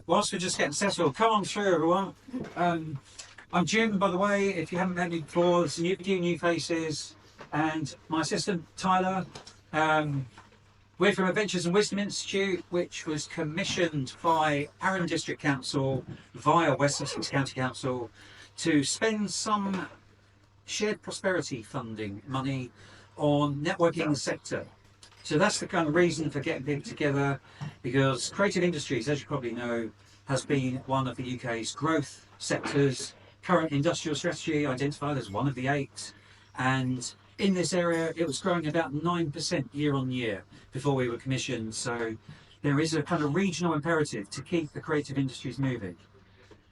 whilst we're just getting settled, come on through, everyone. I'm Jim, by the way, if you haven't met me before. There's a few new faces, and my assistant, Tyler. We're from Adventures and Wisdom Institute, which was commissioned by Arun District Council via West Sussex County Council to spend some shared prosperity funding money on networking sector. So that's the kind of reason for getting people together, because creative industries, as you probably know, has been one of the UK's growth sectors. Current industrial strategy identified as one of the 8. And in this area, it was growing about 9% year on year before we were commissioned. So there is a kind of regional imperative to keep the creative industries moving.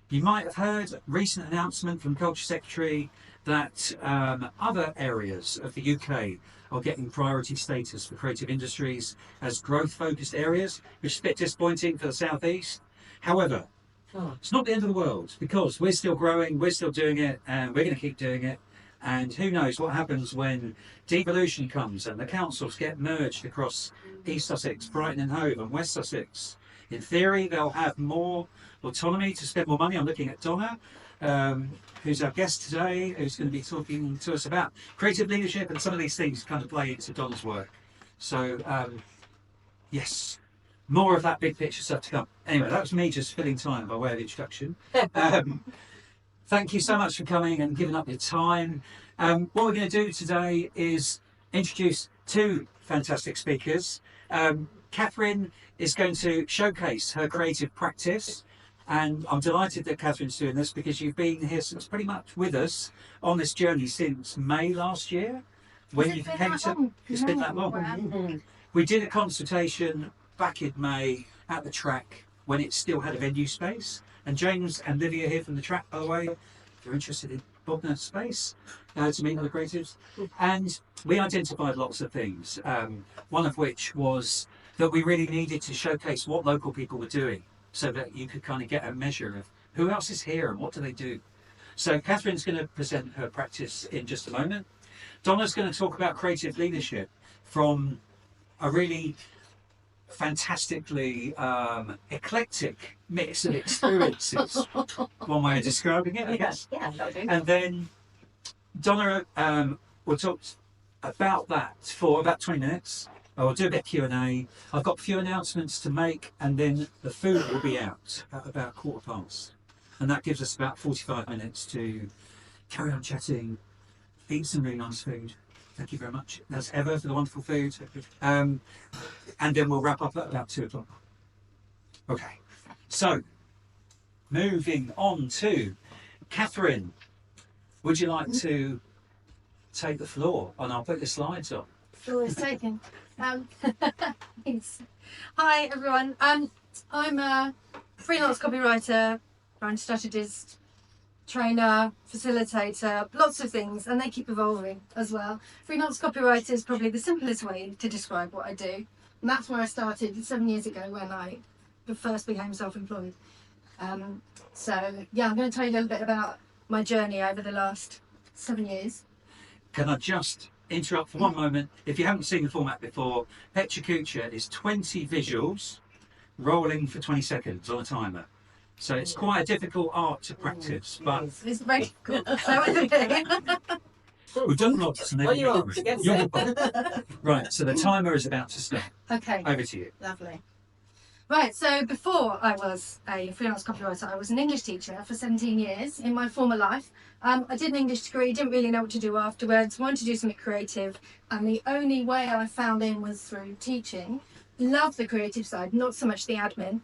You might have heard a recent announcement from Culture Secretary that other areas of the UK are getting priority status for creative industries as growth-focused areas, which is a bit disappointing for the South East. However, it's not the end of the world, because we're still growing, we're still doing it, and we're going to keep doing it. And who knows what happens when devolution comes and the councils get merged across East Sussex, Brighton and Hove and West Sussex. In theory, they'll have more autonomy to spend more money. I'm looking at Donna, who's our guest today, who's going to be talking to us about creative leadership, and some of these things kind of play into Donna's work. So, yes, more of that big picture stuff to come. Anyway, that was me just filling time by way of introduction. Thank you so much for coming and giving up your time. What we're going to do today is introduce 2 fantastic speakers. Catherine is going to showcase her creative practice, and I'm delighted that Catherine's doing this, because you've been here since pretty much with us on this journey since May last year. When you came to, it's been that long. We did a consultation back in May at the track when it still had a venue space. And James and Lydia here from the track, by the way, if you're interested in Bodner space to meet other creatives. And we identified lots of things, one of which was that we really needed to showcase what local people were doing, so that you could kind of get a measure of who else is here and what do they do. So Catherine's going to present her practice in just a moment. Donna's going to talk about creative leadership from a really fantastically eclectic mix of experiences, one way of describing it, I guess. Yeah, and then Donna will talk about that for about 20 minutes. I'll do a bit of Q&A. I've got a few announcements to make, and then the food will be out at about 15:15. And that gives us about 45 minutes to carry on chatting, eat some really nice food. Thank you very much, as ever, for the wonderful food. And then we'll wrap up at about 2:00. Okay, so moving on to Catherine. Would you like to take the floor? And I'll put the slides on. Floor is taken. Thanks. Hi, everyone. I'm a freelance copywriter, brand strategist, trainer, facilitator, lots of things, and they keep evolving as well. Freelance copywriter is probably the simplest way to describe what I do, and that's where I started 7 years ago when I first became self-employed. So yeah, I'm going to tell you a little bit about my journey over the last 7 years. Can I just interrupt for one moment? If you haven't seen the format before, Pecha Kucha is 20 visuals rolling for 20 seconds on a timer. So it's quite a difficult art to practice, but It's very cool. we've done lots. And right, so the timer is about to start. Okay. Over to you. Lovely. Right, so before I was a freelance copywriter, I was an English teacher for 17 years in my former life. I did an English degree, didn't really know what to do afterwards, wanted to do something creative, and the only way I found in was through teaching. Loved the creative side, not so much the admin.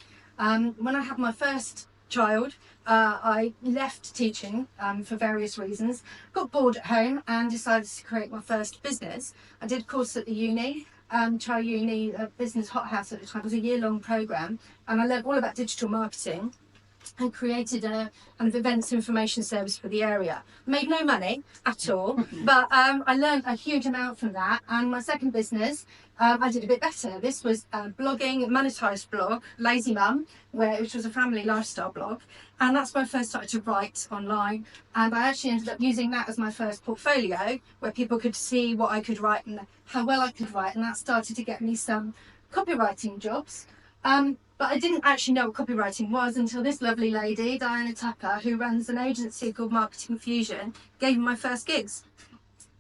When I had my first child, I left teaching for various reasons, got bored at home and decided to create my first business. I did a course at the uni, Tri Uni Business Hothouse at the time. It was a year-long programme, and I learned all about digital marketing and created a kind of events information service for the area. Made no money at all, but I learned a huge amount from that. And my second business, I did a bit better. This was blogging, monetized blog, Lazy Mum, which was a family lifestyle blog. And that's where I first started to write online. And I actually ended up using that as my first portfolio, where people could see what I could write and how well I could write. And that started to get me some copywriting jobs. But I didn't actually know what copywriting was until this lovely lady, Diana Tucker, who runs an agency called Marketing Fusion, gave me my first gigs.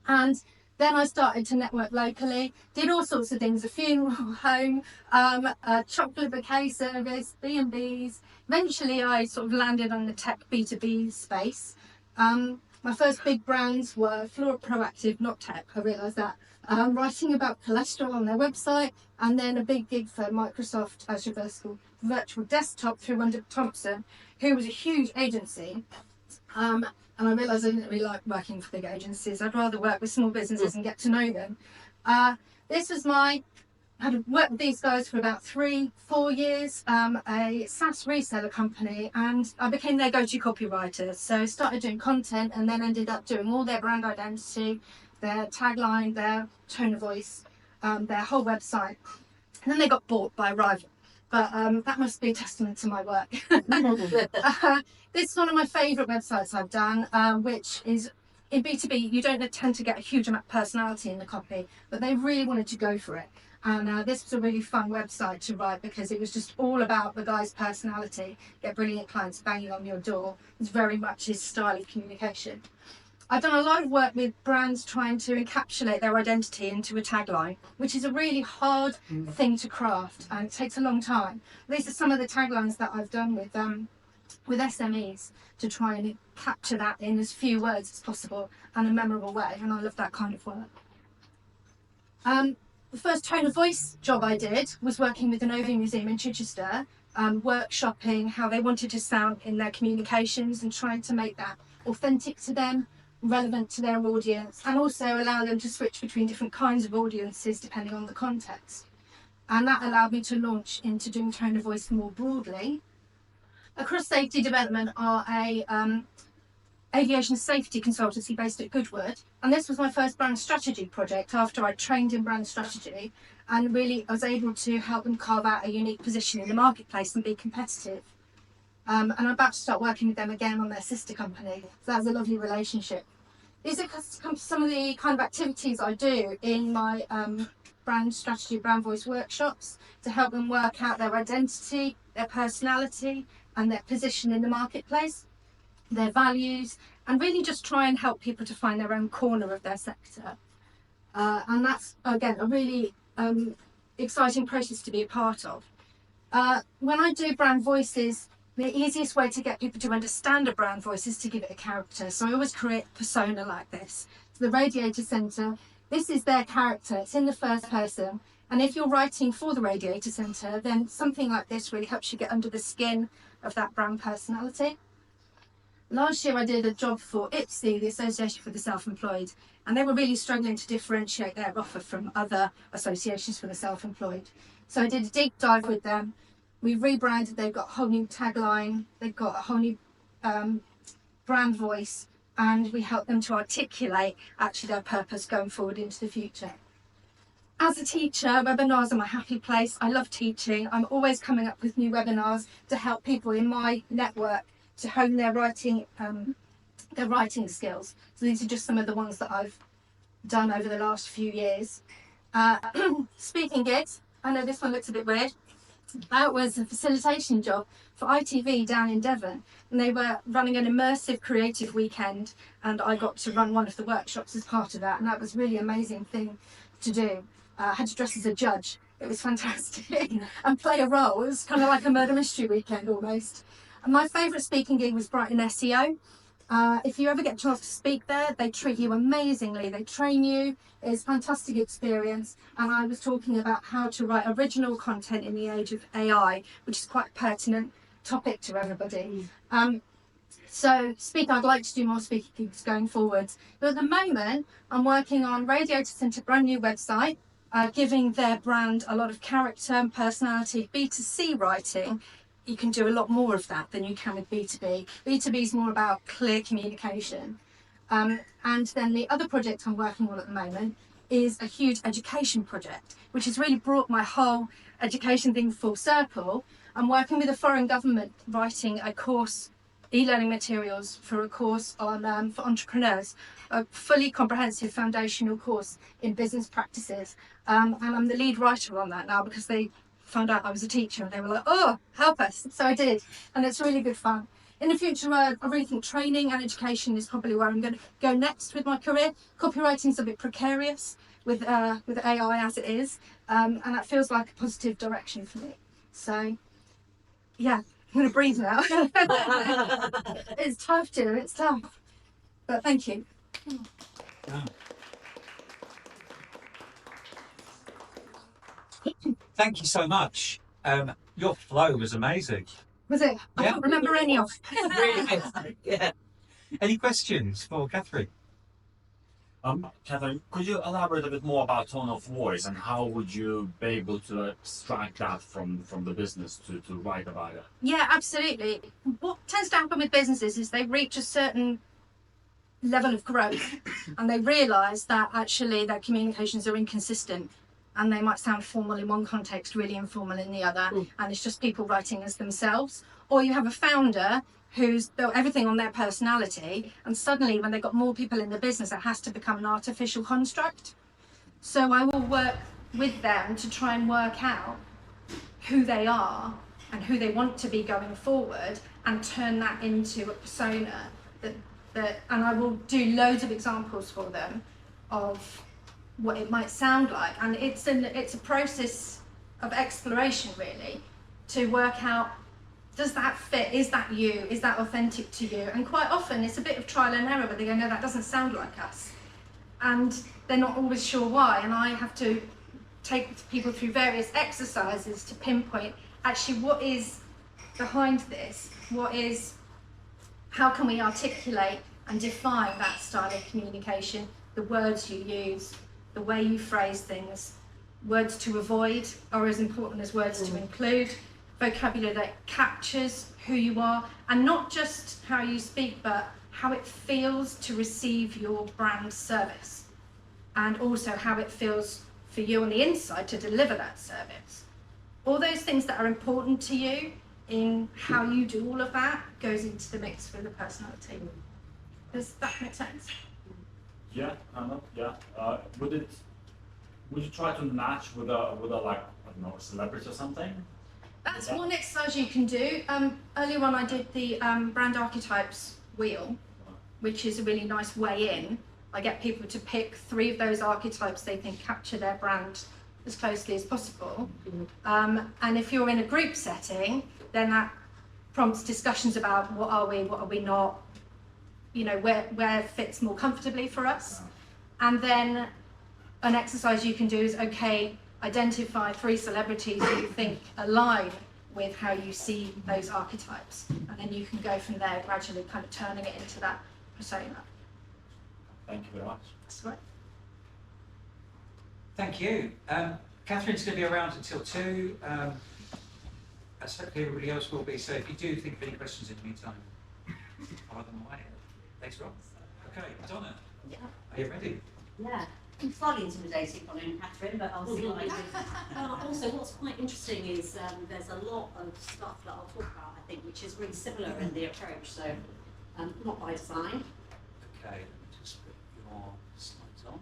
And then I started to network locally, did all sorts of things, a funeral home, a chocolate bouquet service, B&Bs. Eventually I sort of landed on the tech B2B space. My first big brands were Proactive, not tech, I realised that. Writing about cholesterol on their website, and then a big gig for Microsoft Azure Virtual Desktop through Wonder Thompson, who was a huge agency. And I realised I didn't really like working for big agencies. I'd rather work with small businesses and get to know them. I had worked with these guys for about 3-4 years, a SaaS reseller company, and I became their go-to copywriter. So I started doing content and then ended up doing all their brand identity, their tagline, their tone of voice, their whole website. And then they got bought by a rival. But that must be a testament to my work. This is one of my favourite websites I've done, which is in B2B, you don't tend to get a huge amount of personality in the copy, but they really wanted to go for it. And this was a really fun website to write because it was just all about the guy's personality. Get brilliant clients banging on your door. It's very much his style of communication. I've done a lot of work with brands trying to encapsulate their identity into a tagline, which is a really hard thing to craft and it takes a long time. These are some of the taglines that I've done with SMEs to try and capture that in as few words as possible and a memorable way, and I love that kind of work. The first tone of voice job I did was working with the Navy Museum in Chichester, workshopping how they wanted to sound in their communications and trying to make that authentic to them, relevant to their audience, and also allow them to switch between different kinds of audiences depending on the context. And that allowed me to launch into doing tone of voice more broadly. Across Safety Development are a aviation safety consultancy based at Goodwood, and this was my first brand strategy project after I trained in brand strategy, and really I was able to help them carve out a unique position in the marketplace and be competitive. And I'm about to start working with them again on their sister company, so that's a lovely relationship. These are some of the kind of activities I do in my brand strategy, brand voice workshops to help them work out their identity, their personality, and their position in the marketplace, their values, and really just try and help people to find their own corner of their sector. And that's, again, a really exciting process to be a part of. When I do brand voices, the easiest way to get people to understand a brand voice is to give it a character. So I always create a persona like this. So the Radiator Centre, this is their character, it's in the first person. And if you're writing for the Radiator Centre, then something like this really helps you get under the skin of that brand personality. Last year I did a job for IPSE, the Association for the Self-Employed, and they were really struggling to differentiate their offer from other associations for the self-employed. So I did a deep dive with them. We rebranded, they've got a whole new tagline, they've got a whole new brand voice, and we helped them to articulate actually their purpose going forward into the future. As a teacher, webinars are my happy place. I love teaching. I'm always coming up with new webinars to help people in my network to hone their writing skills. So these are just some of the ones that I've done over the last few years. Speaking gigs, I know this one looks a bit weird. That was a facilitation job for ITV down in Devon, and they were running an immersive creative weekend, and I got to run one of the workshops as part of that, and that was a really amazing thing to do. I had to dress as a judge. It was fantastic and play a role. It was kind of like a murder mystery weekend almost. And my favourite speaking gig was Brighton SEO. If you ever get a chance to speak there, they treat you amazingly. They train you. It's a fantastic experience. And I was talking about how to write original content in the age of AI, which is quite a pertinent topic to everybody. So I'd like to do more speaking gigs going forward. But at the moment, I'm working on Radiator Centre, brand new website, giving their brand a lot of character and personality. B2C writing, you can do a lot more of that than you can with B2B. B2B is more about clear communication. And then the other project I'm working on at the moment is a huge education project, which has really brought my whole education thing full circle. I'm working with a foreign government writing a course, e-learning materials for a course on for entrepreneurs, a fully comprehensive foundational course in business practices. And I'm the lead writer on that now because they found out I was a teacher, and they were like, "Oh, help us!" So I did, and it's really good fun. In the future, I really think training and education is probably where I'm going to go next with my career. Copywriting's a bit precarious with AI as it is, and that feels like a positive direction for me. So, yeah, I'm going to breathe now. It's tough, Jim. It's tough, but thank you. Yeah. Thank you so much. Your flow was amazing. Was it? I Yeah. can't remember any of it. Really? Yeah. Any questions for Catherine? Catherine, could you elaborate a bit more about tone of voice and how would you be able to extract that from the business to write about it? Yeah, absolutely. What tends to happen with businesses is they reach a certain level of growth and they realise that actually their communications are inconsistent and they might sound formal in one context, really informal in the other, and it's just people writing as themselves. Or you have a founder who's built everything on their personality, and suddenly when they've got more people in the business, it has to become an artificial construct. So I will work with them to try and work out who they are and who they want to be going forward and turn that into a persona and I will do loads of examples for them of what it might sound like, and it's a process of exploration really to work out, does that fit, is that you, is that authentic to you? And quite often it's a bit of trial and error, but they go, no, that doesn't sound like us, and they're not always sure why, and I have to take people through various exercises to pinpoint actually what is behind this, how can we articulate and define that style of communication, the words you use, the way you phrase things. Words to avoid are as important as words to include. Vocabulary that captures who you are, and not just how you speak, but how it feels to receive your brand service, and also how it feels for you on the inside to deliver that service. All those things that are important to you in how you do all of that goes into the mix with the personality. Does that make sense? Yeah, yeah. Would you try to match with a like, I don't know, a celebrity or something? That's one exercise you can do. Earlier on I did the brand archetypes wheel, which is a really nice way in. I get people to pick 3 of those archetypes they think capture their brand as closely as possible. And if you're in a group setting, then that prompts discussions about what are we not, you know, where fits more comfortably for us. And then an exercise you can do is, okay, identify 3 celebrities you think align with how you see those archetypes. And then you can go from there, gradually kind of turning it into that persona. Thank you very much. That's right. Thank you. Catherine's going to be around until 2. As hopefully everybody else will be. So if you do think of any questions in the meantime, fire them away later on. Okay, Donna, Yeah. are you ready? Yeah. I'm slightly intimidated following Catherine, but I'll see what I do. Also, what's quite interesting is there's a lot of stuff that I'll talk about, I think, which is really similar in the approach. So, not by design. Okay, let me just put your slides on.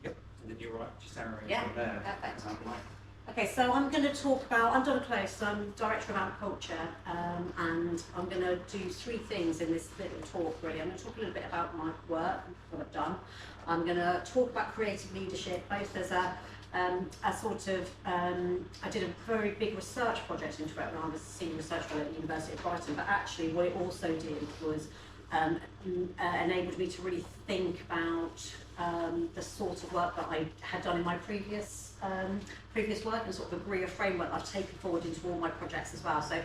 Yep, and then you're right, just arrowing Yeah, from there. perfect. Okay, so I'm going to talk about, I'm Donna Close, I'm Director of Amp Culture, and I'm going to do 3 things in this little talk really. I'm going to talk a little bit about my work, what I've done. I'm going to talk about creative leadership, both as a sort of, I did a very big research project into it when I was a senior research fellow at the University of Brighton, but actually what it also did was enabled me to really think about the sort of work that I had done in my previous work, and sort of agree a framework I've taken forward into all my projects as well. So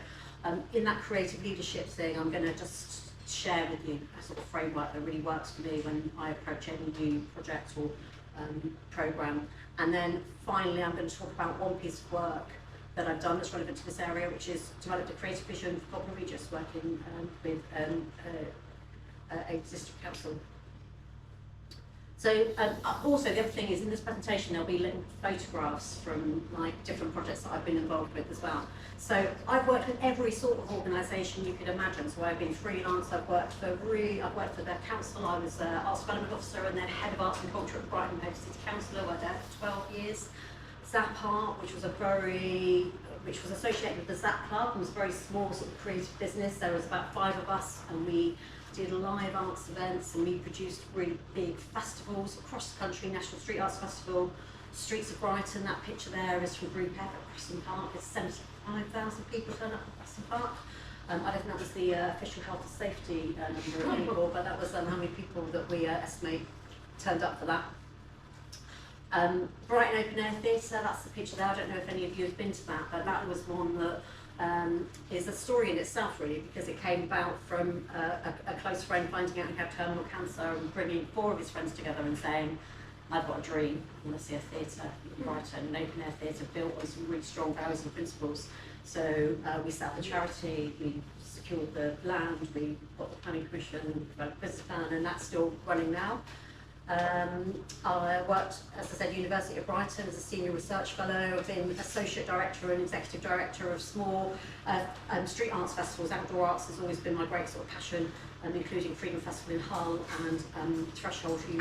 in that creative leadership thing, I'm going to just share with you a sort of framework that really works for me when I approach any new project or programme. And then finally, I'm going to talk about one piece of work that I've done that's relevant to this area, which is developed a creative vision for Copper Regis, working with a district council. So also the other thing is in this presentation there'll be little photographs from like different projects that I've been involved with as well. So I've worked with every sort of organisation you could imagine. So I've been freelance, I've worked for their council, I was Arts Development Officer and then Head of Arts and Culture at Brighton Hove City Council. I worked there for 12 years. Zap Art, which was associated with the Zap Club, it was a very small sort of creative business. There was about 5 of us and we did live arts events and we produced really big festivals across the country. National Street Arts Festival, Streets of Brighton, that picture there is from Group F at Preston Park. There's 75,000 people turn up at Preston Park. I don't think that was the official health and safety number of people, but that was how many people that we estimate turned up for that. Brighton Open Air Theatre, that's the picture there. I don't know if any of you have been to that, but that was one that is a story in itself really, because it came about from a close friend finding out he had terminal cancer and bringing 4 of his friends together and saying, I've got a dream, I want to see a theatre in Brighton, an open air theatre built on some really strong values and principles. So we set up the charity, we secured the land, we got the planning permission, developed a business plan, and that's still running now. I worked, as I said, University of Brighton as a senior research fellow. I've been associate director and executive director of small street arts festivals. Outdoor arts has always been my great sort of passion, including Freedom Festival in Hull and Threshold, who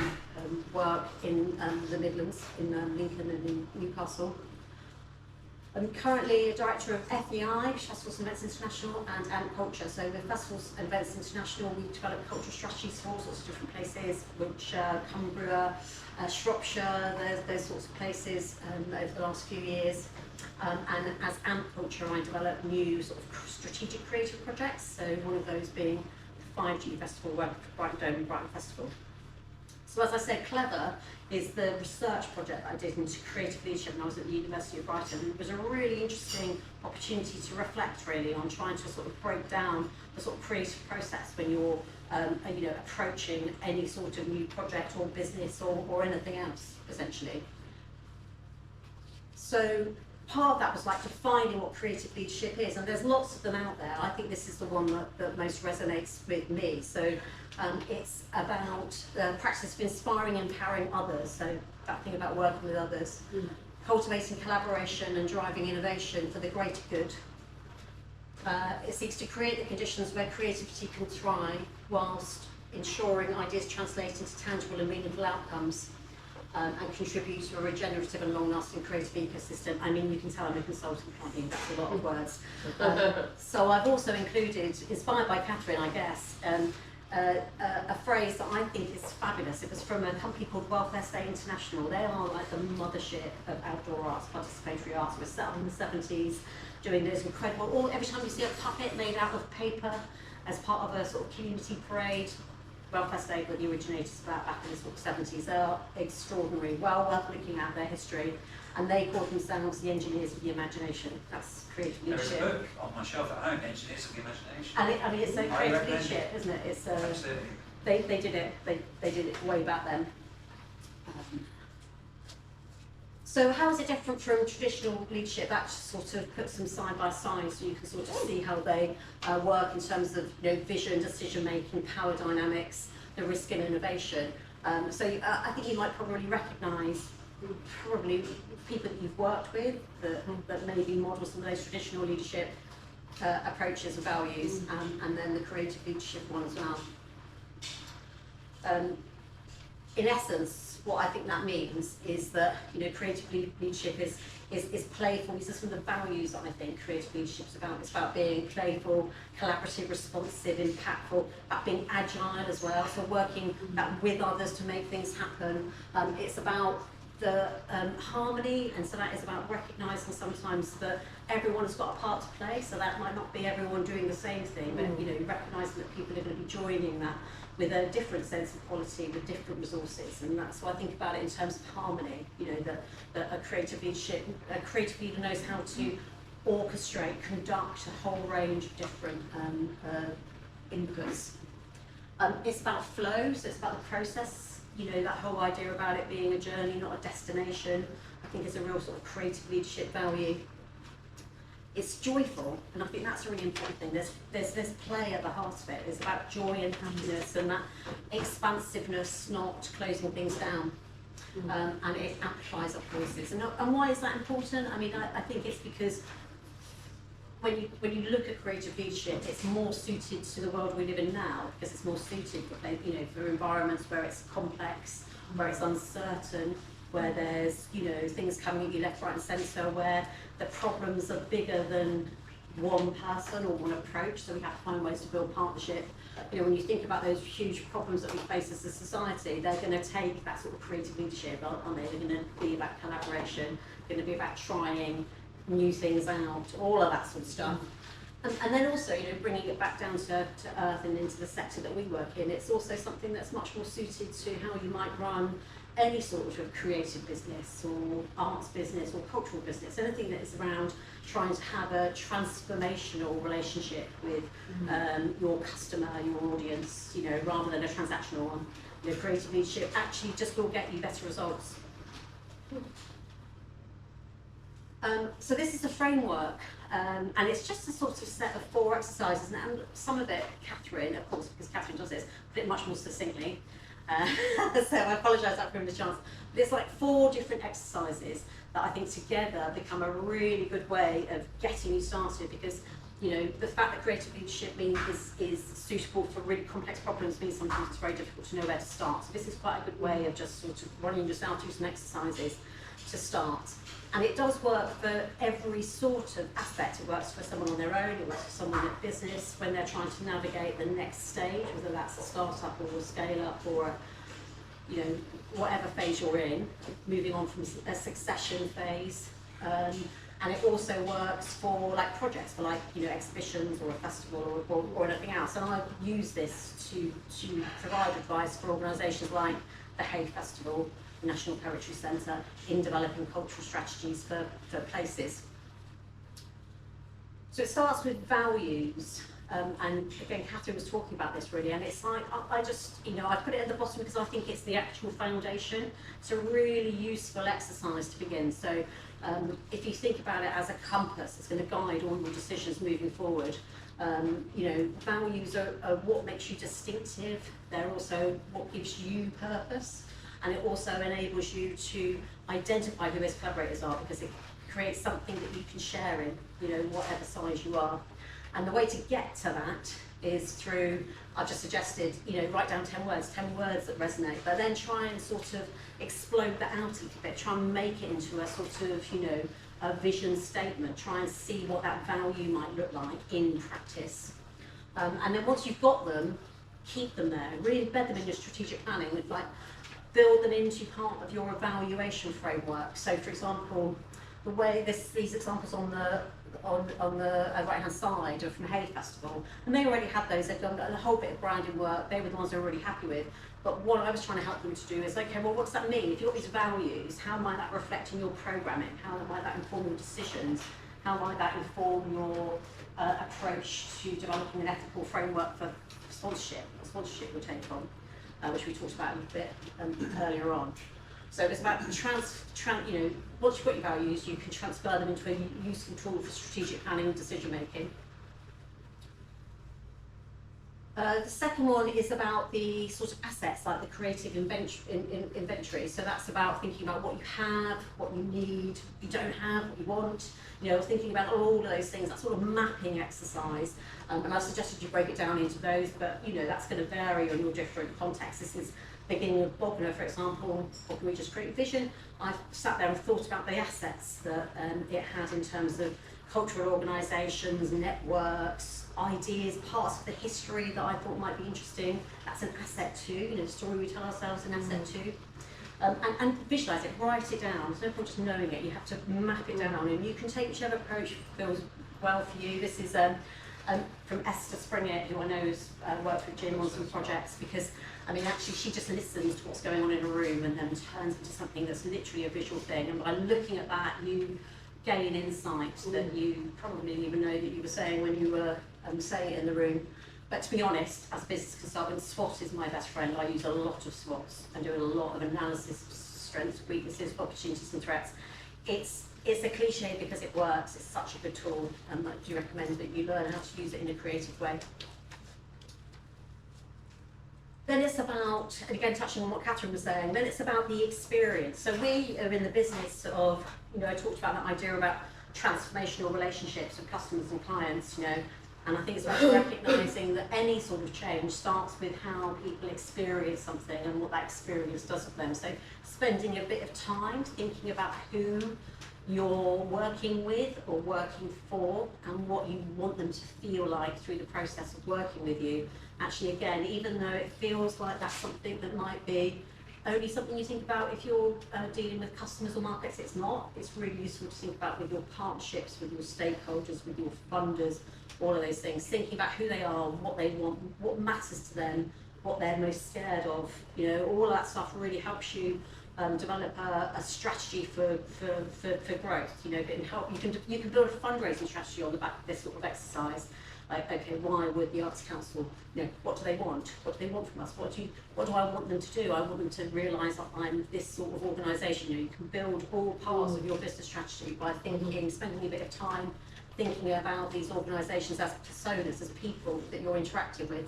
work in the Midlands, in Lincoln and in Newcastle. I'm currently a director of FEI, Festivals and Events International, and AMP Culture. So with Festivals and Events International, we develop cultural strategies for all sorts of different places, which Cumbria, Shropshire, those sorts of places over the last few years. And as AMP Culture, I develop new sort of strategic creative projects. So one of those being the 5G Festival, Brighton Dome and Brighton Festival. So as I said, Clever is the research project that I did into creative leadership when I was at the University of Brighton. It was a really interesting opportunity to reflect really on trying to sort of break down the sort of creative process when you're approaching any sort of new project or business or anything else, essentially. So part of that was like defining what creative leadership is, and there's lots of them out there. I think this is the one that most resonates with me. So it's about practice of inspiring and empowering others, so that thing about working with others, cultivating collaboration and driving innovation for the greater good. It seeks to create the conditions where creativity can thrive whilst ensuring ideas translate into tangible and meaningful outcomes. And contribute to a regenerative and long-lasting creative ecosystem. I mean, you can tell I'm a consultant, can't you? That's a lot of words. So I've also included, inspired by Catherine, I guess, a phrase that I think is fabulous. It was from a company called Welfare State International. They are like the mothership of outdoor arts, participatory arts. We're set up in the 70s, doing those incredible, every time you see a puppet made out of paper as part of a sort of community parade, Welfare State were the originators of that back in the sort of 70s. They are extraordinary, well worth looking at their history, and they call themselves the engineers of the imagination. That's creative leadership. There is a book on my shelf at home, Engineers of the Imagination. And I mean, it's a creative leadership, isn't it? It's Absolutely. They did it. They did it way back then. So how is it different from traditional leadership? That sort of puts them side by side, so you can sort of see how they work in terms of vision, decision making, power dynamics, the risk and innovation. So I think you might probably recognise people that you've worked with that maybe model some of those traditional leadership approaches and values, and then the creative leadership one as well. In essence, what I think that means is that creative leadership is playful. These are some of the values that I think creative leadership is about. It's about being playful, collaborative, responsive, impactful, about being agile as well, so working with others to make things happen. It's about the harmony, and so that is about recognising sometimes that everyone has got a part to play, so that might not be everyone doing the same thing, but recognising that people are going to be joining that with a different sense of quality, with different resources, and that's why I think about it in terms of harmony. That a creative leader knows how to orchestrate, conduct a whole range of different inputs. It's about flow, so it's about the process. That whole idea about it being a journey, not a destination, I think is a real sort of creative leadership value. it's joyful, and I think that's a really important thing. There's this play at the heart of it. It's about joy and happiness and that expansiveness, not closing things down. And it amplifies our voices. And why is that important? I mean, I think it's because when you look at creative leadership, it's more suited to the world we live in now, because it's more suited for, you know, for environments where it's complex, where it's uncertain, where there's, you know, things coming at you left, right and centre, where the problems are bigger than one person or one approach, so we have to find ways to build partnership. You know, when you think about those huge problems that we face as a society, they're going to take that sort of creative leadership, aren't they? They're going to be about collaboration, going to be about trying new things out, all of that sort of stuff. And then also, you know, bringing it back down to earth and into the sector that we work in, it's also something that's much more suited to how you might run any sort of creative business or arts business or cultural business, anything that is around trying to have a transformational relationship with your customer, your audience, you know, rather than a transactional one. You know, creative leadership actually just will get you better results. So this is a framework, and it's just a sort of set of 4 exercises, and some of it, Catherine, of course, because Catherine does this, put it much more succinctly. So I apologise for giving the chance. But it's like 4 different exercises that I think together become a really good way of getting you started, because, you know, the fact that creative leadership is suitable for really complex problems means sometimes it's very difficult to know where to start. So this is quite a good way of just sort of running yourself through some exercises to start. And it does work for every sort of aspect. It works for someone on their own, it works for someone in business when they're trying to navigate the next stage, whether that's a startup or a scale up or a, you know, whatever phase you're in, moving on from a succession phase. And it also works for like projects, for like, you know, exhibitions or a festival or anything else. And I use this to provide advice for organisations like the Hay Festival, National Poetry Centre, in developing cultural strategies for places. So it starts with values, and again, Catherine was talking about this really, and it's like, I just, you know, I put it at the bottom because I think it's the actual foundation. It's a really useful exercise to begin. So if you think about it as a compass, it's going to guide all your decisions moving forward. You know, values are what makes you distinctive. They're also what gives you purpose. And it also enables you to identify who those collaborators are, because it creates something that you can share in, you know, whatever size you are. And the way to get to that is through, I've just suggested, you know, write down 10 words that resonate, but then try and sort of explode that out a little bit, try and make it into a sort of, you know, a vision statement, try and see what that value might look like in practice. And then once you've got them, keep them there, really embed them in your strategic planning, with like, build them into part of your evaluation framework. So, for example, the way these examples on the right hand side are from Hay Festival, and they already had those. They've done a whole bit of branding work. They were the ones they were really happy with. But what I was trying to help them to do is, okay, well, what does that mean? If you've got these values, how might that reflect in your programming? How might that inform your decisions? How might that inform your approach to developing an ethical framework for sponsorship? What sponsorship you'll take on? Which we talked about a little bit earlier on. So it's about you know, once you've got your values, you can transfer them into a useful tool for strategic planning and decision making. The second one is about the sort of assets, like the creative inventory. So that's about thinking about what you have, what you need, you don't have, what you want, you know, thinking about all of those things, that sort of mapping exercise. And I've suggested you break it down into those, but, you know, that's going to vary on your different contexts. This is beginning of Bogner, for example, or can we just create vision? I've sat there and thought about the assets that it had in terms of cultural organisations, networks, ideas, parts of the history that I thought might be interesting. That's an asset too, you know, the story we tell ourselves, an asset too. And visualise it, write it down. There's no point just knowing it, you have to map it down, and you can take whichever approach feels well for you. This is from Esther Springett, who I know has worked with Jim on some projects, because I mean, actually, she just listens to what's going on in a room and then turns into something that's literally a visual thing. And by looking at that, you gain insight that you probably didn't even know that you were saying when you were saying it in the room. But to be honest, as a business consultant, SWOT is my best friend. I use a lot of SWOTs and do a lot of analysis of strengths, weaknesses, opportunities and threats. It's it's a cliche because it works. It's such a good tool, and I do recommend that you learn how to use it in a creative way. Then it's about, and again touching on what Catherine was saying, then it's about the experience. So we are in the business of, I talked about that idea about transformational relationships with customers and clients, and I think it's about recognising that any sort of change starts with how people experience something and what that experience does for them. So spending a bit of time thinking about who you're working with or working for and what you want them to feel like through the process of working with you. Actually, again, even though it feels like that's something that might be only something you think about if you're dealing with customers or markets, it's not. It's really useful to think about with your partnerships, with your stakeholders, with your funders, all of those things. Thinking about who they are, what they want, what matters to them, what they're most scared of. All that stuff really helps you develop a strategy for growth. And help you can build a fundraising strategy on the back of this sort of exercise. Like, okay, why would the Arts Council, what do they want? What do they want from us? What do I want them to do? I want them to realise that I'm this sort of organisation. You can build all parts of your business strategy by thinking, spending a bit of time thinking about these organisations as personas, as people that you're interacting with.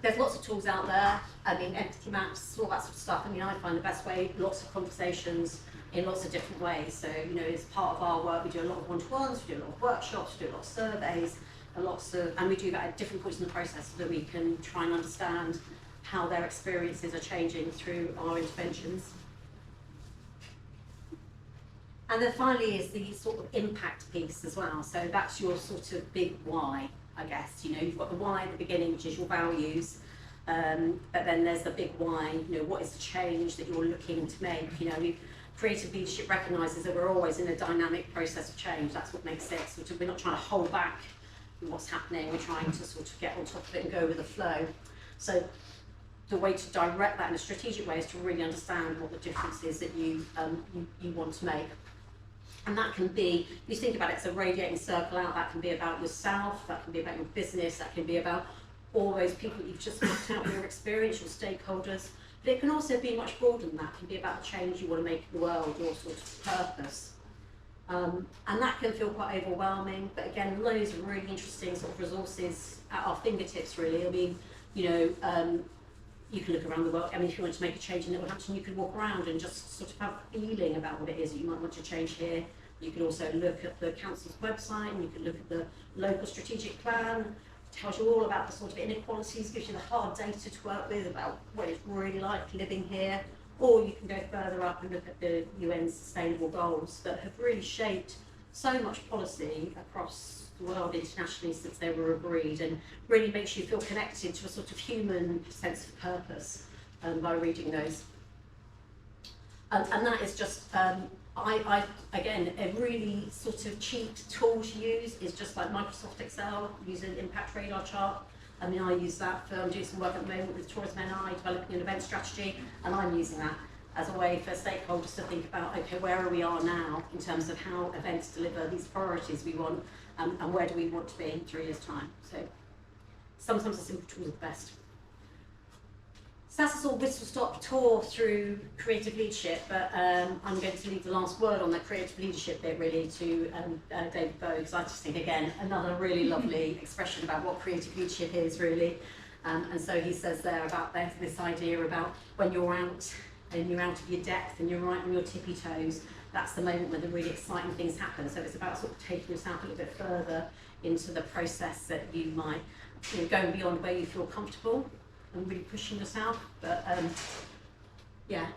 There's lots of tools out there. Empathy maps, all that sort of stuff. I find the best way, lots of conversations in lots of different ways. So, as part of our work, we do a lot of one-to-ones, we do a lot of workshops, we do a lot of surveys, and we do that at different points in the process so that we can try and understand how their experiences are changing through our interventions. And then finally is the sort of impact piece as well. So that's your sort of big why, I guess. You've got the why at the beginning, which is your values. But then there's the big why, what is the change that you're looking to make? Creative leadership recognises that we're always in a dynamic process of change. That's what makes it we're not trying to hold back what's happening. We're trying to sort of get on top of it and go with the flow. So the way to direct that in a strategic way is to really understand what the difference is that you want to make. And that can be, if you think about it as a radiating circle out, that can be about yourself, that can be about your business, that can be about all those people that you've just mapped out in your experience, your stakeholders. But it can also be much broader than that. It can be about the change you want to make in the world, your sort of purpose. And that can feel quite overwhelming, but again, loads of really interesting sort of resources at our fingertips, really. You can look around the world. If you want to make a change in Littlehampton, you can walk around and just sort of have a feeling about what it is that you might want to change here. You can also look at the council's website, and you can look at the local strategic plan. Tells you all about the sort of inequalities, gives you the hard data to work with about what it's really like living here. Or you can go further up and look at the UN's sustainable goals that have really shaped so much policy across the world internationally since they were agreed, and really makes you feel connected to a sort of human sense of purpose by reading those. And that is just, again, a really sort of cheap tool to use is just like Microsoft Excel, using impact radar chart. I use that for, I'm doing some work at the moment with Tourism NI, developing an event strategy, and I'm using that as a way for stakeholders to think about, okay, where we are now in terms of how events deliver these priorities we want, and where do we want to be in 3 years' time. So sometimes a simple tool is the best. So that's a sort of whistle-stop tour through creative leadership, but I'm going to leave the last word on that creative leadership bit really to David Bowe, because I just think, again, another really lovely expression about what creative leadership is, really. And so he says there about this idea about when you're out and you're out of your depth and you're right on your tippy toes, that's the moment when the really exciting things happen. So it's about sort of taking yourself a little bit further into the process that you might, going beyond where you feel comfortable and really pushing yourself. But yeah,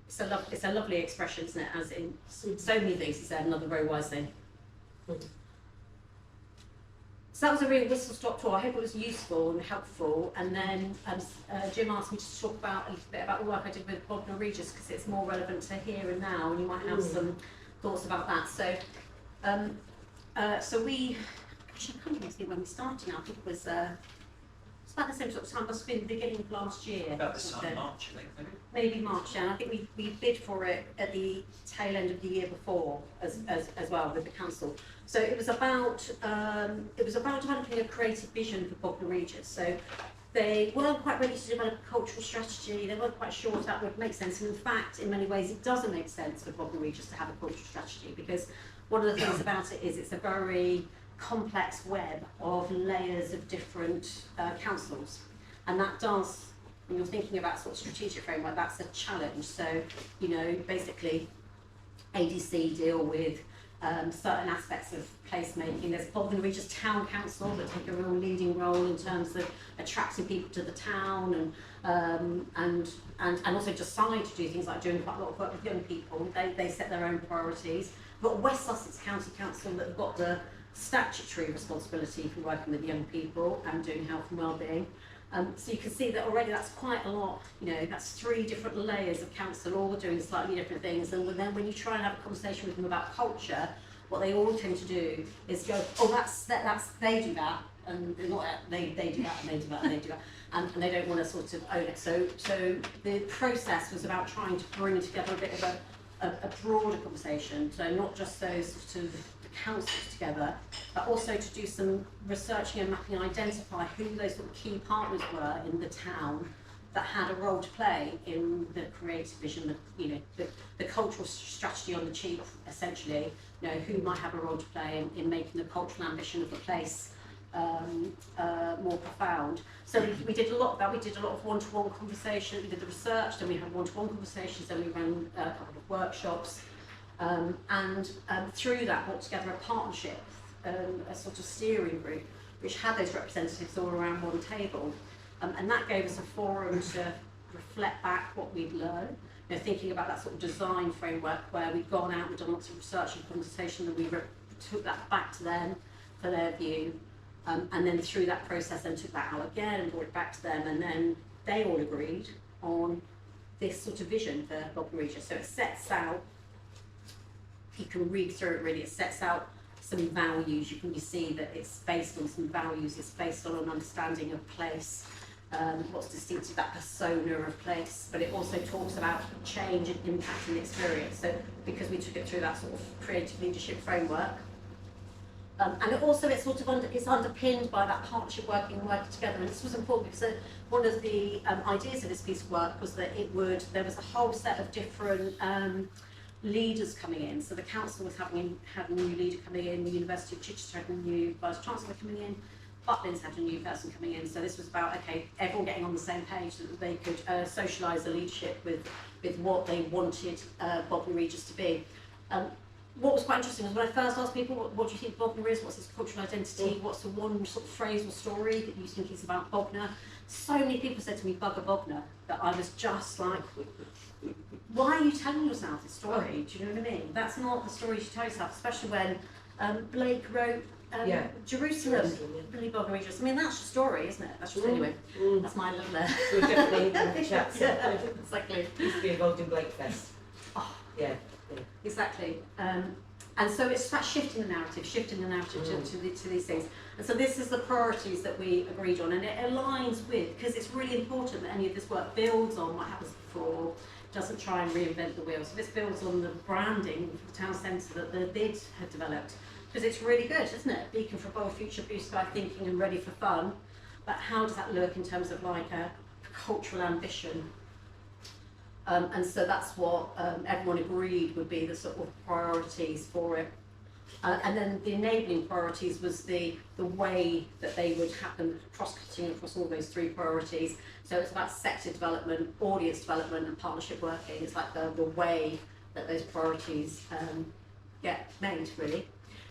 it's a lovely expression, isn't it? As in so many things he said, another very wise thing. So that was a real whistle-stop tour. I hope it was useful and helpful. And then Jim asked me to talk about a little bit about the work I did with Bognor Regis, because it's more relevant to here and now, and you might have some thoughts about that. So, so we, actually, I can't even see when we started now. I think it was it's about the same sort of time. Must have been the beginning of last year. About this time, March, I think. Maybe March, yeah. And I think we bid for it at the tail end of the year before, as well with the council. So it was about developing a creative vision for Bognor Regis. So They weren't quite ready to develop a cultural strategy. They weren't quite sure if that would make sense. And in fact, in many ways, it doesn't make sense for Bognor Regis to have a cultural strategy, because one of the things about it is it's a very complex web of layers of different councils. And that does, when you're thinking about sort of strategic framework, that's a challenge. So, you know, basically, ADC deal with certain aspects of placemaking. There's Bognor Regis Town Council that take a real leading role in terms of attracting people to the town, and also decide to do things like doing quite a lot of work with young people. They set their own priorities. We've got West Sussex County Council that have got the statutory responsibility for working with young people and doing health and wellbeing. So you can see that already that's quite a lot, you know, that's 3 different layers of council all doing slightly different things. And then when you try and have a conversation with them about culture, what they all tend to do is go, oh, that's they do that, and they're not, they do that, and they do that, and they do that, and they don't want to sort of own it. So the process was about trying to bring together a bit of a broader conversation, so not just those sort of councils together, but also to do some researching and mapping and identify who those sort of key partners were in the town that had a role to play in the creative vision, the cultural strategy on the cheap, essentially, you know, who might have a role to play in making the cultural ambition of the place more profound. So we did a lot of that. We did a lot of one-to-one conversation. We did the research, then we had one-to-one conversations, then we ran a couple of workshops. And through that brought together a partnership, a sort of steering group, which had those representatives all around one table. And that gave us a forum to reflect back what we'd learned, you know, thinking about that sort of design framework where we'd gone out and done lots of research and conversation, and we took that back to them for their view. And then through that process then took that out again and brought it back to them, and then they all agreed on this sort of vision for Bognor Regis. So it sets out, you can read through it really, it sets out some values. You can see that it's based on some values, it's based on an understanding of place, what's distinctive, that persona of place, but it also talks about change and impact and experience. So because we took it through that sort of creative leadership framework, and it also it's sort of it's underpinned by that partnership working together. And this was important because one of the ideas of this piece of work was that there was a whole set of different leaders coming in. So the council was had a new leader coming in, the University of Chichester had a new vice chancellor coming in, Butlins had a new person coming in. So this was about, okay, everyone getting on the same page so that they could socialise the leadership with what they wanted Bognor Regis to be. What was quite interesting was when I first asked people, what do you think Bognor is? What's its cultural identity? What's the one sort of phrase or story that you think is about Bognor? So many people said to me, Bugger Bognor, that I was just like, why are you telling yourself this story? Do you know what I mean? That's not the story you should tell yourself, especially when Blake wrote Jerusalem, Billy Bognor Regis. I mean, that's your story, isn't it? That's just, anyway, that's my little We're definitely in the chat. Yeah, exactly. Used to be involved in Blake Fest. Oh, Yeah. exactly. And so it's about shifting the narrative to these things. And so this is the priorities that we agreed on, and it aligns with, because it's really important that any of this work builds on what happens before, doesn't try and reinvent the wheel. So this builds on the branding for the town centre that the BID had developed, because it's really good, isn't it? Beacon for a bold future, blue sky thinking and ready for fun. But how does that look in terms of like a cultural ambition? And so that's what everyone agreed would be the sort of priorities for it. And then the enabling priorities was the way that they would happen, cross-cutting across all those 3 priorities. So it's about sector development, audience development, and partnership working. It's like the way that those priorities get made, really.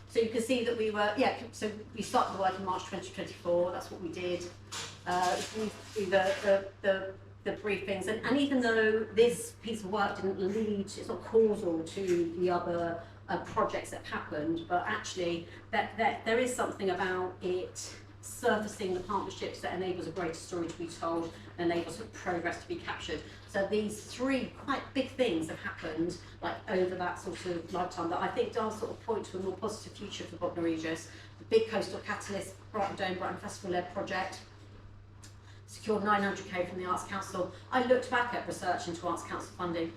So you can see that we were, so we started the work in March 2024, that's what we did. The briefings, and even though this piece of work didn't lead, it's not causal to the other projects that happened, but actually there is something about it surfacing the partnerships that enables a greater story to be told, and enables progress to be captured. So these 3 quite big things have happened like over that sort of lifetime that I think does sort of point to a more positive future for Bognor Regis. The big coastal catalyst, Brighton Dome, Brighton Festival-led project, secured 900k from the Arts Council. I looked back at research into Arts Council funding.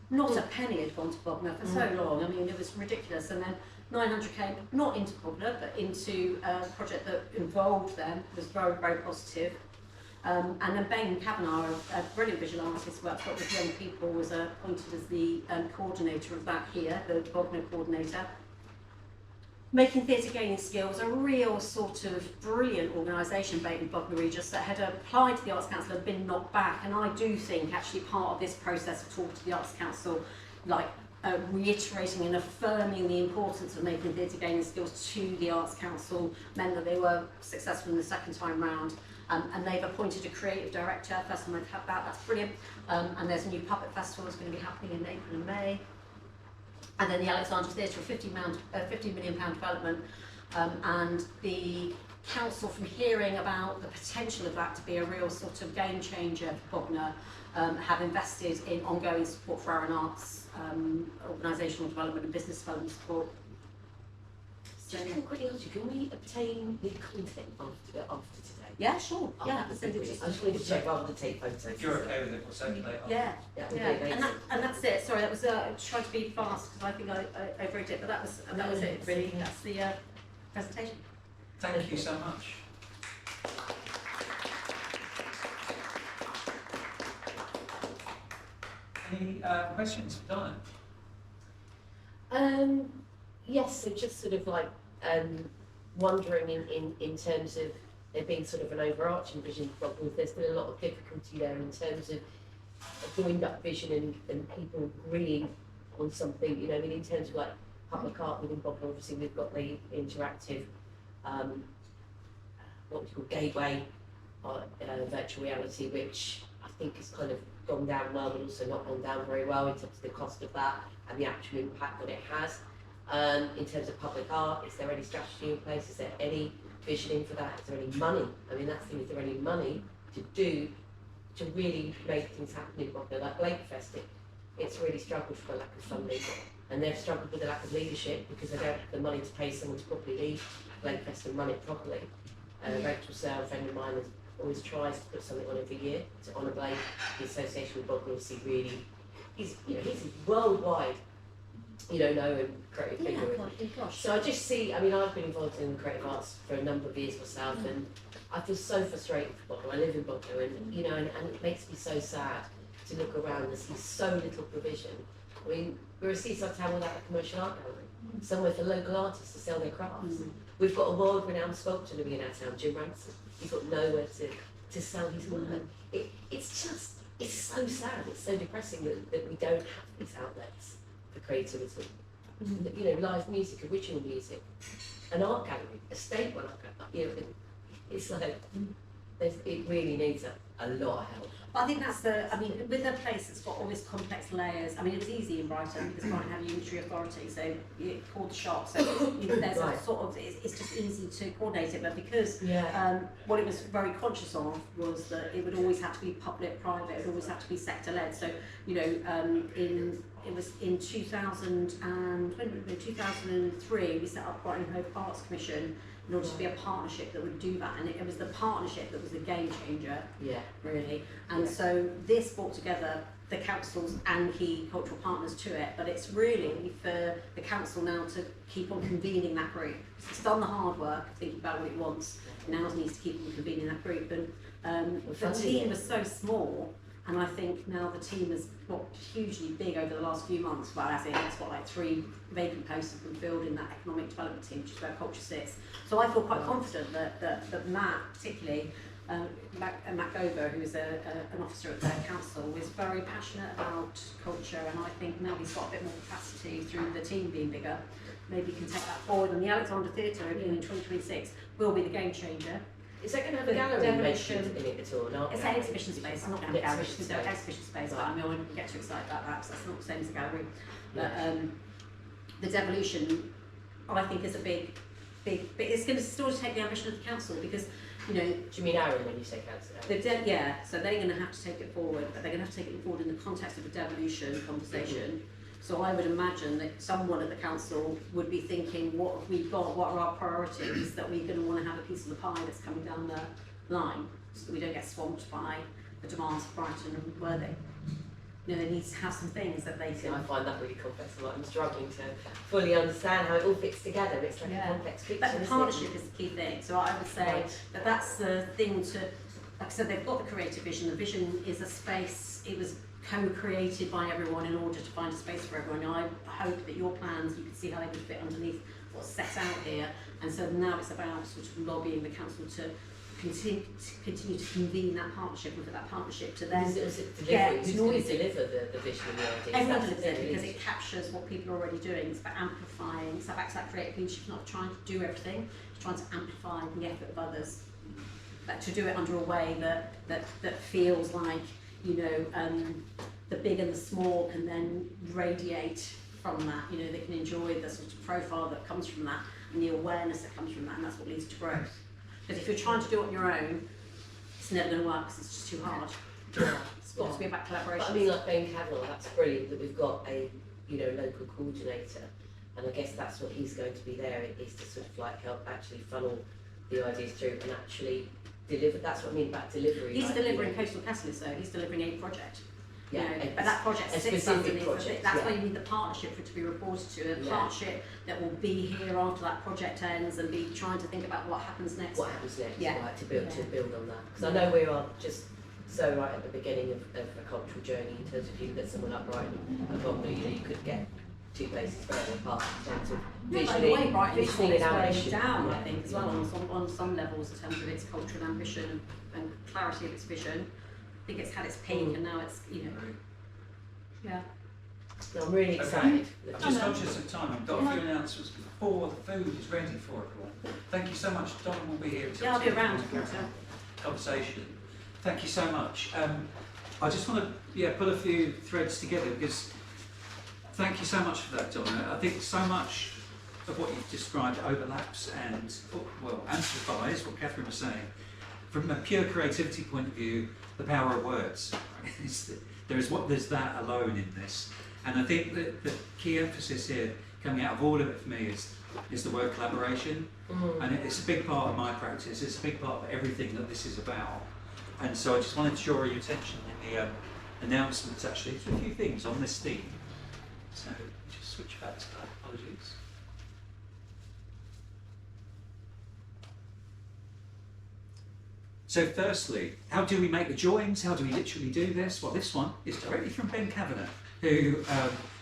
Not a penny had gone to Bognor for so long. I mean, it was ridiculous. And then 900k, not into Bognor, but into a project that involved them, was very, very positive. And then Ben Kavanagh, a brilliant visual artist, works with young people, was appointed as the coordinator of that here, the Bognor coordinator. Making Theatre Gaining Skills, a real sort of brilliant organisation based in Bognor Regis that had applied to the Arts Council and been knocked back. And I do think actually part of this process of talking to the Arts Council, like reiterating and affirming the importance of making theatre gaining skills to the Arts Council meant that they were successful in the second time round. And they've appointed a creative director. First time I've had that, that's brilliant. And there's a new puppet festival that's going to be happening in April and May. And then the Alexandra Theatre, a £50 million development. And the council, from hearing about the potential of that to be a real sort of game changer for Bognor, have invested in ongoing support for Arun Arts, organisational development and business development support. Just can I quickly ask you, can we obtain the content after today? Yeah, sure. Oh, Yeah, that'd be send it brilliant. to I just wanted to check rather than take photos. If you're okay with it, we'll circulate. Yeah, That would be yeah, amazing. and that's it. Sorry, that was trying to be fast because I think I overwrote it, but that was it really. That's the presentation. Thank you so much. Any questions for Donna? Yes, so just sort of like wondering in terms of there being sort of an overarching vision problem, there's been a lot of difficulty there in terms of a joined up vision and people agreeing on something, you know, I mean, in terms of like public art within Bognor, obviously we've got the interactive, what we call gateway virtual reality, which I think has kind of gone down well, but also not gone down very well in terms of the cost of that and the actual impact that it has. In terms of public art, is there any strategy in place? Is there any visioning for that? Is there any money? I mean, that's the thing, is there any money to really make things happen in Bognor? Like Blakefest, it's really struggled for the lack of funding, and they've struggled with the lack of leadership because they don't have the money to pay someone to properly lead Blakefest and run it properly. Rachel Sale, a friend of mine, always tries to put something on every year to honour Blake. The association with Bognor obviously really, he's worldwide, known creative figure. So I just see, I mean, I've been involved in creative arts for a number of years myself, and I feel so frustrated for Bognor. I live in Bognor, and and it makes me so sad to look around and see so little provision. I mean, we're a seaside town without a commercial art gallery, somewhere for local artists to sell their crafts. We've got a world-renowned sculptor living in our town, Jim Ransom. He's got nowhere to sell his work. It's so sad, it's so depressing that we don't have these outlets for creativity. Live music, original music, an art gallery, a state one art gallery. It's like, it really needs a lot of help. But I think that's with a place that's got all these complex layers, it was easy in Brighton because Brighton had a unitary authority, so you called the shop, so there's Right. a sort of, it's just easy to coordinate it, but because Yeah. what it was very conscious of was that it would always have to be public, private, it would always have to be sector-led, so, it was in 2003, we set up Brighton Hove Arts Commission in order to be a partnership that would do that, and it was the partnership that was the game changer, Yeah. really. And so this brought together the councils and key cultural partners to it, but it's really for the council now to keep on convening that group. It's done the hard work, thinking about what it wants, now it needs to keep on convening that group. And the team was so small, and I think now the team has got hugely big over the last few months. Well, as in, it's got like 3 vacant posts have been filled in that economic development team, which is where culture sits. So I feel quite confident that Matt, particularly, Matt Gover, who is an officer at the council, is very passionate about culture, and I think now he's got a bit more capacity through the team being bigger. Maybe he can take that forward, and the Alexandra Theatre opening in 2026 will be the game changer. Is that going to have a gallery mentioned in it at all? It's an exhibition space, it's not going to have a gallery, it's an exhibition space, but I wouldn't get too excited about that because that's not the same as a gallery. But the devolution, I think, is a big, it's going to still take the ambition of the council because, Do you mean Aaron when you say council? so they're going to have to take it forward, but they're going to have to take it forward in the context of a devolution conversation. So I would imagine that someone at the council would be thinking, what have we got, what are our priorities, that we're going to want to have a piece of the pie that's coming down the line, so that we don't get swamped by the demands of Brighton and Worthing. They need to have some things that they can... I find that really complex. I'm struggling to fully understand how it all fits together. It's like a complex picture. But the partnership is the key thing. So I would say that that's the thing to like I said, they've got the creative vision. The vision is a space, it was co-created by everyone in order to find a space for everyone. And I hope that your plans, you can see how they would fit underneath what's set out here. And so now it's about sort of lobbying the council to continue to convene that partnership, look at that partnership to then Who's get going to deliver the vision and the ideas? everyone That's delivers the it thing, because is- it captures what people are already doing. It's about amplifying, it's back to that creative leadership, not trying to do everything, it's trying to amplify the effort of others. But to do it under a way that feels like, you know, the big and the small can then radiate from that, you know, they can enjoy the sort of profile that comes from that and the awareness that comes from that, and that's what leads to growth. Because if you're trying to do it on your own, it's never going to work because it's just too hard. It's got to be about collaboration. But I mean, like Ben Cavanaugh, that's brilliant that we've got a, you know, local coordinator, and I guess that's what he's going to be there, is to sort of like help actually funnel the ideas through and actually deliver. That's what I mean about delivery. He's like, delivering you know, Coastal Catalyst, though. He's delivering a project. Yeah, You know, a- but that project a sits specific underneath. project, That's yeah. why you need the partnership for it to be reported to. A Yeah. partnership that will be here after that project ends and be trying to think about what happens next. what happens next, Yeah. right, to build on that. Because Yeah. I know we are just so right at the beginning of a cultural journey in terms of you get someone upright and probably, you know, you could get two places very apart in terms of Visually, way right, visioning it's and way ambition. down, I Yeah. think, as well on some levels in terms of its cultural ambition and clarity of its vision. I think it's had its peak and now it's, you know, yeah. No, I'm really Okay. excited. I'm just conscious of time. I've got a few announcements before the food is ready for everyone. Thank you so much. Donna will be here. Yeah, I'll be around. Conversation. Thank you so much. I just want to put a few threads together because thank you so much for that, Donna. I think so much of what you've described overlaps and amplifies what Catherine was saying. From a pure creativity point of view, the power of words. There's that alone in this, and I think that the key emphasis here, coming out of all of it for me, is the word collaboration, and it's a big part of my practice. It's a big part of everything that this is about, and so I just wanted to draw your attention in the announcements actually to a few things on this theme. So just switch back to that. Apologies. So firstly, how do we make the joins? How do we literally do this? Well, this one is directly from Ben Cavanaugh, who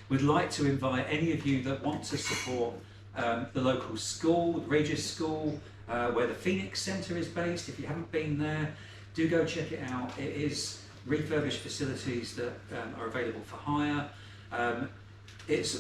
would like to invite any of you that want to support the local school, the Regis School, where the Phoenix Centre is based. If you haven't been there, do go check it out. It is refurbished facilities that are available for hire. It's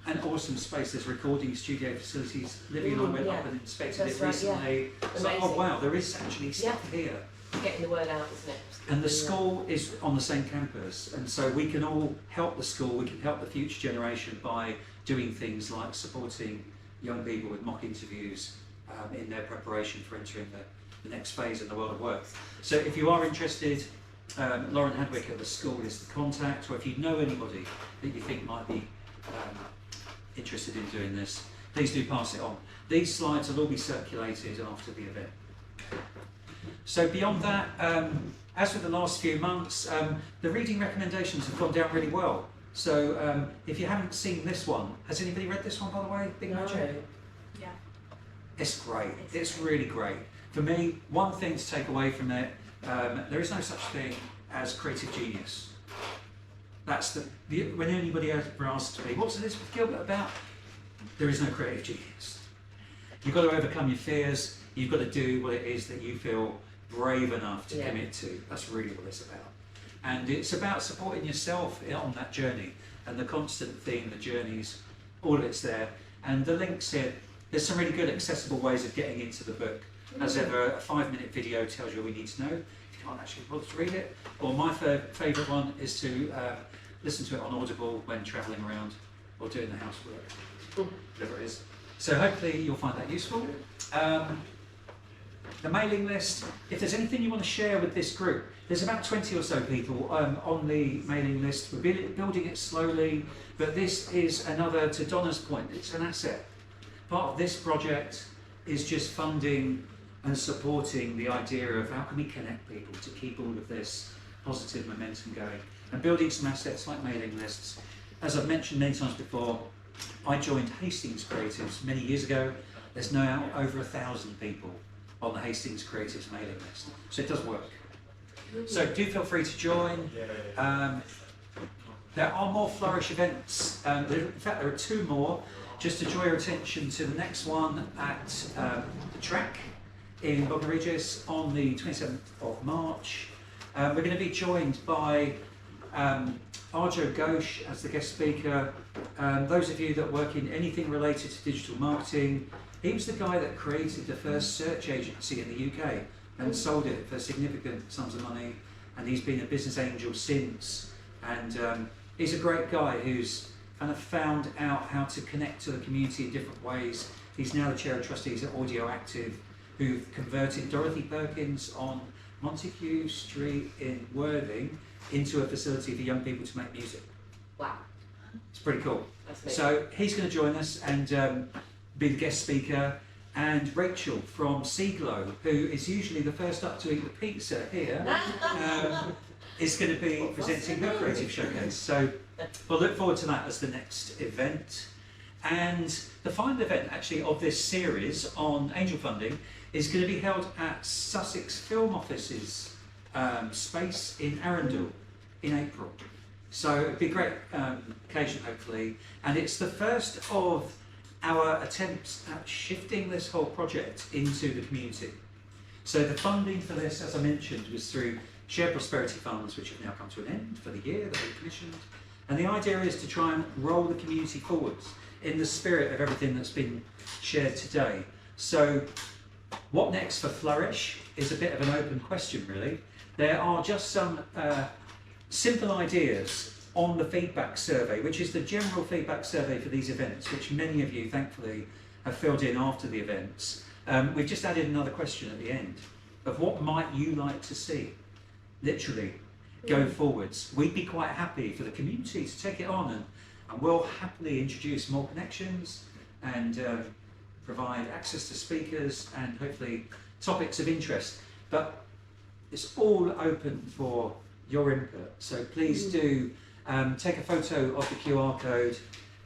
an awesome space. There's recording studio facilities. Livy and I went up and inspected That's it right, recently. yeah. It's like, oh Amazing. wow, there is actually stuff here. Getting the word out, isn't it? And the school is on the same campus, and so we can all help the school, we can help the future generation by doing things like supporting young people with mock interviews in their preparation for entering the next phase in the world of work. So if you are interested, Lauren Hadwick at the school is the contact, or if you know anybody that you think might be interested in doing this, please do pass it on. These slides will all be circulated after the event. So beyond that, as with the last few months, the reading recommendations have gone down really well. So if you haven't seen this one, has anybody read this one, by the way? Big Magic? Yeah. It's great. It's really great. For me, one thing to take away from it, there is no such thing as creative genius. That's when anybody ever asks me, what's Elizabeth Gilbert about? There is no creative genius. You've got to overcome your fears. You've got to do what it is that you feel brave enough to commit to. That's really what it's about. And it's about supporting yourself on that journey. And the constant theme, the journeys, all of it's there. And the links here, there's some really good accessible ways of getting into the book. As ever, a 5-minute video tells you all you need to know. If you can't actually bother to read it. Or my favourite one is to listen to it on Audible when travelling around or doing the housework, whatever it is. So hopefully you'll find that useful. The mailing list, if there's anything you want to share with this group, there's about 20 or so people on the mailing list. We're building it slowly, but this is another, to Donna's point, it's an asset. Part of this project is just funding and supporting the idea of how can we connect people to keep all of this positive momentum going, and building some assets like mailing lists. As I've mentioned many times before, I joined Hastings Creatives many years ago. There's now over 1,000 people on the Hastings Creatives mailing list, so it does work. So do feel free to join. There are more Flourish events. In fact, there are 2 more. Just to draw your attention to the next one at the track in Bognor Regis on the 27th of March. We're going to be joined by Arjo Ghosh as the guest speaker. Those of you that work in anything related to digital marketing, he was the guy that created the first search agency in the UK and sold it for significant sums of money, and he's been a business angel since. And he's a great guy who's kind of found out how to connect to the community in different ways. He's now the chair of trustees at Audio Active, who've converted Dorothy Perkins on Montague Street in Worthing into a facility for young people to make music. Wow. It's pretty cool. That's So he's going to join us and be the guest speaker. And Rachel from Seaglow, who is usually the first up to eat the pizza here, is going to be presenting her creative showcase. So we'll look forward to that as the next event. And the final event actually of this series on angel funding is going to be held at Sussex Film Office's space in Arundel in April. So it'll be a great occasion, hopefully. And it's the first of our attempts at shifting this whole project into the community. So the funding for this, as I mentioned, was through shared prosperity funds, which have now come to an end for the year that we commissioned. And the idea is to try and roll the community forwards in the spirit of everything that's been shared today. So what next for Flourish is a bit of an open question, really. There are just some simple ideas on the feedback survey, which is the general feedback survey for these events, which many of you thankfully have filled in after the events. We've just added another question at the end of what might you like to see, literally, going forwards. We'd be quite happy for the community to take it on, and we'll happily introduce more connections and provide access to speakers and hopefully topics of interest. But it's all open for your input, so please do take a photo of the QR code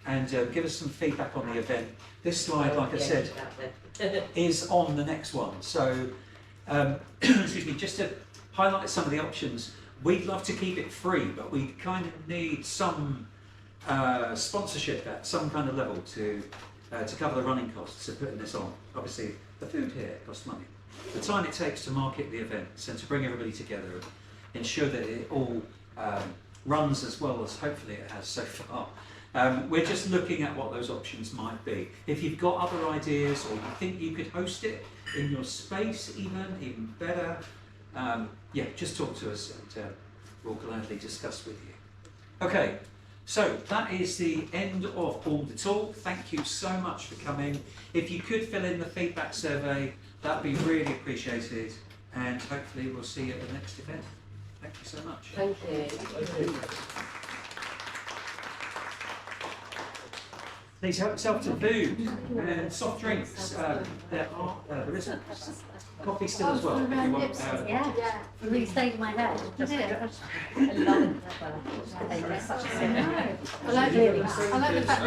and give us some feedback on the event. This slide, like I said, is on the next one. So, excuse me, just to highlight some of the options, we'd love to keep it free, but we kind of need some sponsorship at some kind of level to cover the running costs of putting this on. Obviously, the food here costs money. The time it takes to market the events and to bring everybody together and ensure that it all runs as well as hopefully it has so far. We're just looking at what those options might be. If you've got other ideas or you think you could host it in your space even better, yeah, just talk to us and we'll gladly discuss with you. Okay, so that is the end of all the talk. Thank you so much for coming. If you could fill in the feedback survey, that'd be really appreciated, and hopefully we'll see you at the next event. Thank you so much. Thank you. Please help yourself to food and soft drinks. There is coffee still as well. If you want, Yeah, it really stayed in my head. Did it? I love it. Such a I like the fact